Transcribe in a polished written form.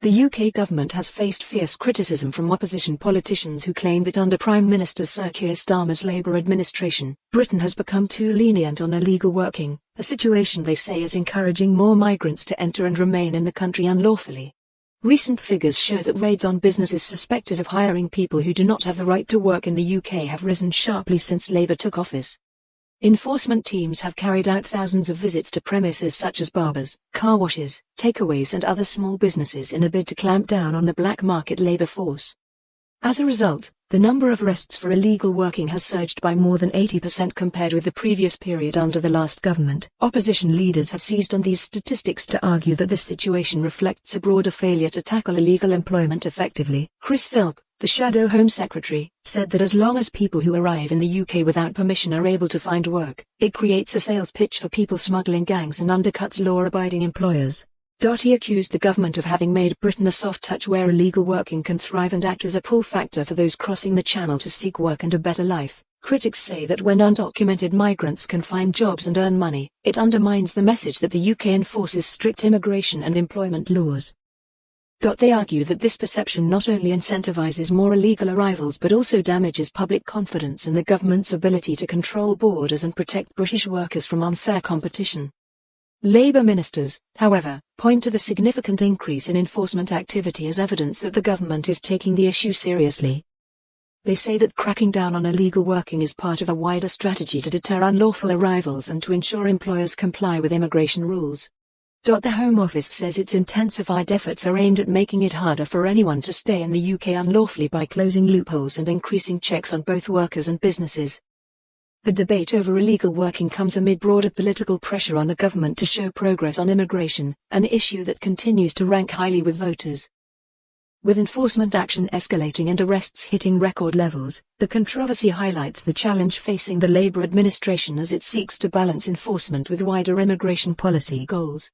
The UK government has faced fierce criticism from opposition politicians who claim that under Prime Minister Sir Keir Starmer's Labour administration, Britain has become too lenient on illegal working, a situation they say is encouraging more migrants to enter and remain in the country unlawfully. Recent figures show that raids on businesses suspected of hiring people who do not have the right to work in the UK have risen sharply since Labour took office. Enforcement teams have carried out thousands of visits to premises such as barbers, car washes, takeaways and other small businesses in a bid to clamp down on the black market labour force. As a result, the number of arrests for illegal working has surged by more than 80% compared with the previous period under the last government. Opposition leaders have seized on these statistics to argue that this situation reflects a broader failure to tackle illegal employment effectively. Chris Philp, the Shadow Home Secretary, said that as long as people who arrive in the UK without permission are able to find work, it creates a sales pitch for people smuggling gangs and undercuts law-abiding employers. He accused the government of having made Britain a soft touch where illegal working can thrive and act as a pull factor for those crossing the channel to seek work and a better life. Critics say that when undocumented migrants can find jobs and earn money, it undermines the message that the UK enforces strict immigration and employment laws. They argue that this perception not only incentivizes more illegal arrivals but also damages public confidence in the government's ability to control borders and protect British workers from unfair competition. Labour ministers, however, point to the significant increase in enforcement activity as evidence that the government is taking the issue seriously. They say that cracking down on illegal working is part of a wider strategy to deter unlawful arrivals and to ensure employers comply with immigration rules. The Home Office says its intensified efforts are aimed at making it harder for anyone to stay in the UK unlawfully by closing loopholes and increasing checks on both workers and businesses. The debate over illegal working comes amid broader political pressure on the government to show progress on immigration, an issue that continues to rank highly with voters. With enforcement action escalating and arrests hitting record levels, the controversy highlights the challenge facing the Labour administration as it seeks to balance enforcement with wider immigration policy goals.